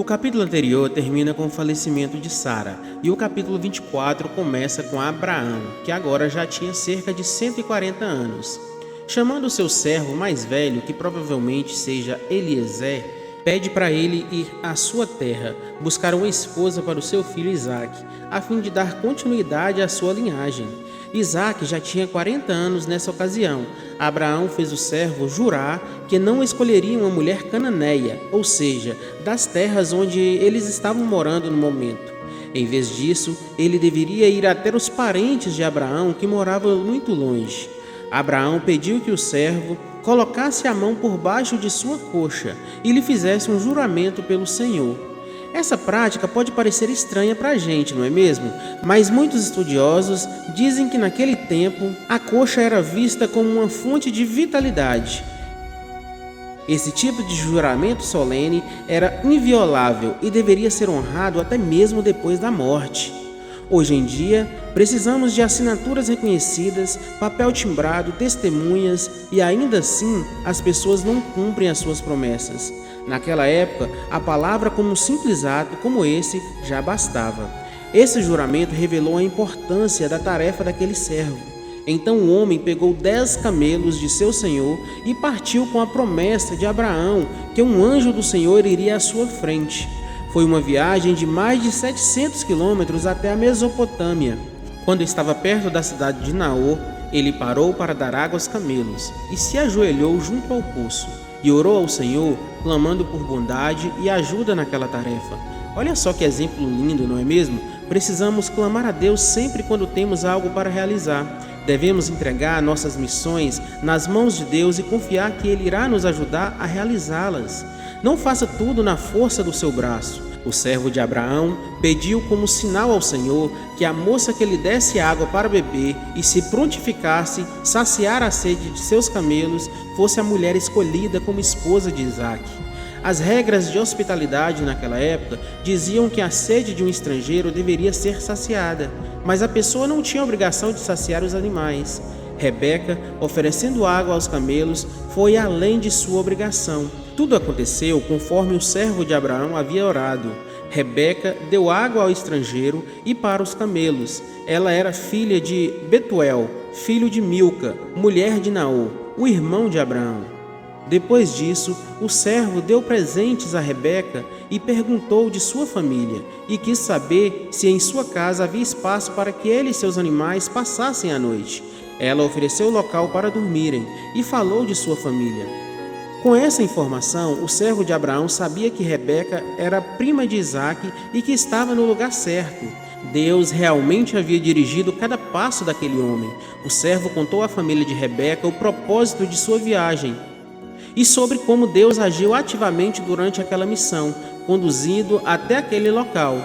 capítulo anterior termina com o falecimento de Sara, e o capítulo 24 começa com Abraão, que agora já tinha cerca de 140 anos. Chamando seu servo mais velho, que provavelmente seja Eliezer, pede para ele ir à sua terra, buscar uma esposa para o seu filho Isaque, a fim de dar continuidade à sua linhagem. Isaque já tinha 40 anos nessa ocasião. Abraão fez o servo jurar que não escolheria uma mulher cananeia, ou seja, das terras onde eles estavam morando no momento. Em vez disso, ele deveria ir até os parentes de Abraão que moravam muito longe. Abraão pediu que o servo colocasse a mão por baixo de sua coxa e lhe fizesse um juramento pelo Senhor. Essa prática pode parecer estranha para a gente, não é mesmo? Mas muitos estudiosos dizem que naquele tempo a coxa era vista como uma fonte de vitalidade. Esse tipo de juramento solene era inviolável e deveria ser honrado até mesmo depois da morte. Hoje em dia, precisamos de assinaturas reconhecidas, papel timbrado, testemunhas e ainda assim as pessoas não cumprem as suas promessas. Naquela época, a palavra como um simples ato como esse já bastava. Esse juramento revelou a importância da tarefa daquele servo. Então o homem pegou 10 camelos de seu senhor e partiu com a promessa de Abraão que um anjo do Senhor iria à sua frente. Foi uma viagem de mais de 700 quilômetros até a Mesopotâmia. Quando estava perto da cidade de Naor, ele parou para dar água aos camelos e se ajoelhou junto ao poço e orou ao Senhor, clamando por bondade e ajuda naquela tarefa. Olha só que exemplo lindo, não é mesmo? Precisamos clamar a Deus sempre quando temos algo para realizar. Devemos entregar nossas missões nas mãos de Deus e confiar que Ele irá nos ajudar a realizá-las. Não faça tudo na força do seu braço. O servo de Abraão pediu como sinal ao Senhor que a moça que lhe desse água para beber e se prontificasse saciar a sede de seus camelos fosse a mulher escolhida como esposa de Isaque. As regras de hospitalidade naquela época diziam que a sede de um estrangeiro deveria ser saciada, mas a pessoa não tinha obrigação de saciar os animais. Rebeca, oferecendo água aos camelos, foi além de sua obrigação. Tudo aconteceu conforme o servo de Abraão havia orado. Rebeca deu água ao estrangeiro e para os camelos. Ela era filha de Betuel, filho de Milca, mulher de Naor, o irmão de Abraão. Depois disso, o servo deu presentes a Rebeca e perguntou de sua família, e quis saber se em sua casa havia espaço para que ele e seus animais passassem a noite. Ela ofereceu local para dormirem e falou de sua família. Com essa informação, o servo de Abraão sabia que Rebeca era prima de Isaque e que estava no lugar certo. Deus realmente havia dirigido cada passo daquele homem. O servo contou à família de Rebeca o propósito de sua viagem e sobre como Deus agiu ativamente durante aquela missão, conduzindo até aquele local.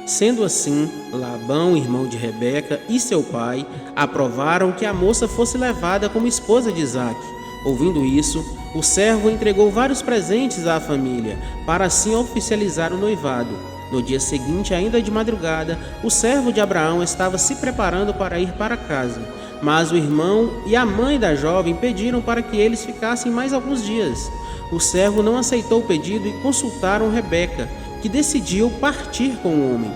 Sendo assim, Labão, irmão de Rebeca, e seu pai aprovaram que a moça fosse levada como esposa de Isaque. Ouvindo isso, o servo entregou vários presentes à família, para assim oficializar o noivado. No dia seguinte, ainda de madrugada, o servo de Abraão estava se preparando para ir para casa, mas o irmão e a mãe da jovem pediram para que eles ficassem mais alguns dias. O servo não aceitou o pedido e consultaram Rebeca, que decidiu partir com o homem.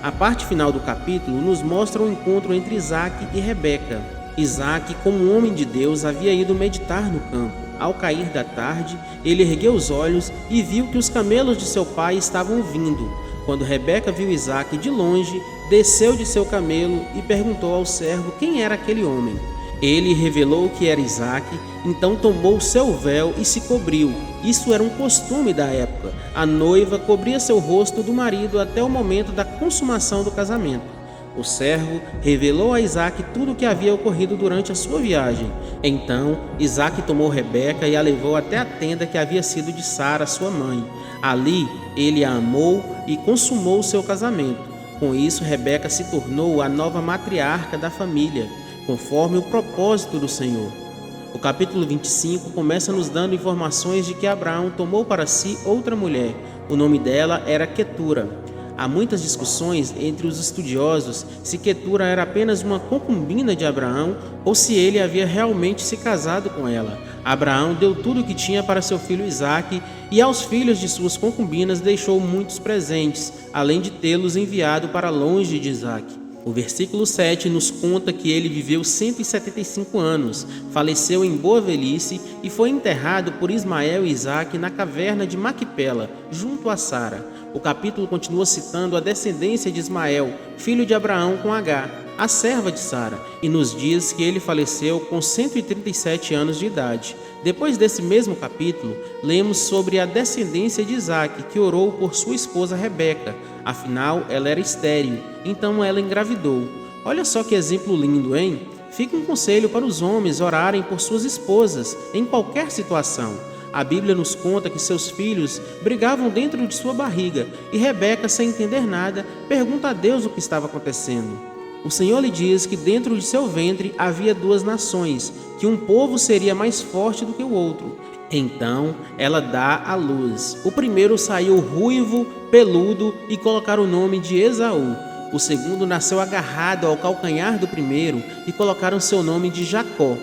A parte final do capítulo nos mostra o encontro entre Isaque e Rebeca. Isaque, como um homem de Deus, havia ido meditar no campo. Ao cair da tarde, ele ergueu os olhos e viu que os camelos de seu pai estavam vindo. Quando Rebeca viu Isaque de longe, desceu de seu camelo e perguntou ao servo quem era aquele homem. Ele revelou que era Isaque, então tomou seu véu e se cobriu. Isso era um costume da época. A noiva cobria seu rosto do marido até o momento da consumação do casamento. O servo revelou a Isaque tudo o que havia ocorrido durante a sua viagem. Então, Isaque tomou Rebeca e a levou até a tenda que havia sido de Sara, sua mãe. Ali, ele a amou e consumou seu casamento. Com isso, Rebeca se tornou a nova matriarca da família, conforme o propósito do Senhor. O capítulo 25 começa nos dando informações de que Abraão tomou para si outra mulher. O nome dela era Quetura. Há muitas discussões entre os estudiosos se Quetura era apenas uma concubina de Abraão ou se ele havia realmente se casado com ela. Abraão deu tudo o que tinha para seu filho Isaque, e aos filhos de suas concubinas deixou muitos presentes, além de tê-los enviado para longe de Isaque. O versículo 7 nos conta que ele viveu 175 anos, faleceu em boa velhice e foi enterrado por Ismael e Isaque na caverna de Maquipela, junto a Sara. O capítulo continua citando a descendência de Ismael, filho de Abraão com Agar, a serva de Sara, e nos diz que ele faleceu com 137 anos de idade. Depois desse mesmo capítulo, lemos sobre a descendência de Isaque, que orou por sua esposa Rebeca. Afinal, ela era estéril, então ela engravidou. Olha só que exemplo lindo, hein? Fica um conselho para os homens orarem por suas esposas, em qualquer situação. A Bíblia nos conta que seus filhos brigavam dentro de sua barriga, e Rebeca, sem entender nada, pergunta a Deus o que estava acontecendo. O Senhor lhe diz que dentro de seu ventre havia duas nações, que um povo seria mais forte do que o outro. Então ela dá à luz. O primeiro saiu ruivo, peludo e colocaram o nome de Esaú. O segundo nasceu agarrado ao calcanhar do primeiro e colocaram seu nome de Jacó.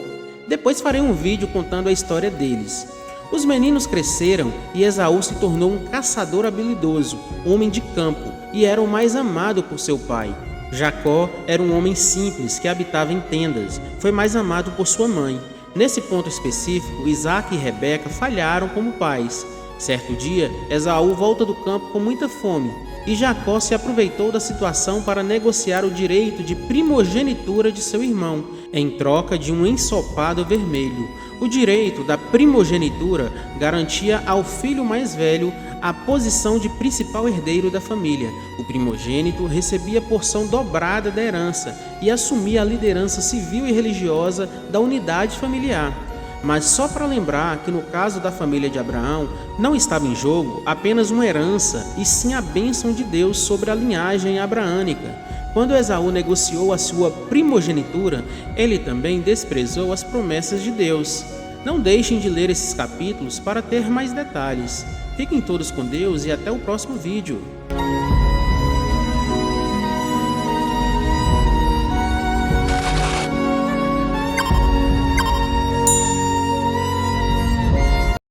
Depois farei um vídeo contando a história deles. Os meninos cresceram e Esaú se tornou um caçador habilidoso, homem de campo, e era o mais amado por seu pai. Jacó era um homem simples que habitava em tendas, foi mais amado por sua mãe. Nesse ponto específico, Isaque e Rebeca falharam como pais. Certo dia, Esaú volta do campo com muita fome, e Jacó se aproveitou da situação para negociar o direito de primogenitura de seu irmão, em troca de um ensopado vermelho. O direito da primogenitura garantia ao filho mais velho a posição de principal herdeiro da família. O primogênito recebia a porção dobrada da herança e assumia a liderança civil e religiosa da unidade familiar. Mas só para lembrar que no caso da família de Abraão, não estava em jogo apenas uma herança, e sim a bênção de Deus sobre a linhagem abraânica. Quando Esaú negociou a sua primogenitura, ele também desprezou as promessas de Deus. Não deixem de ler esses capítulos para ter mais detalhes. Fiquem todos com Deus e até o próximo vídeo.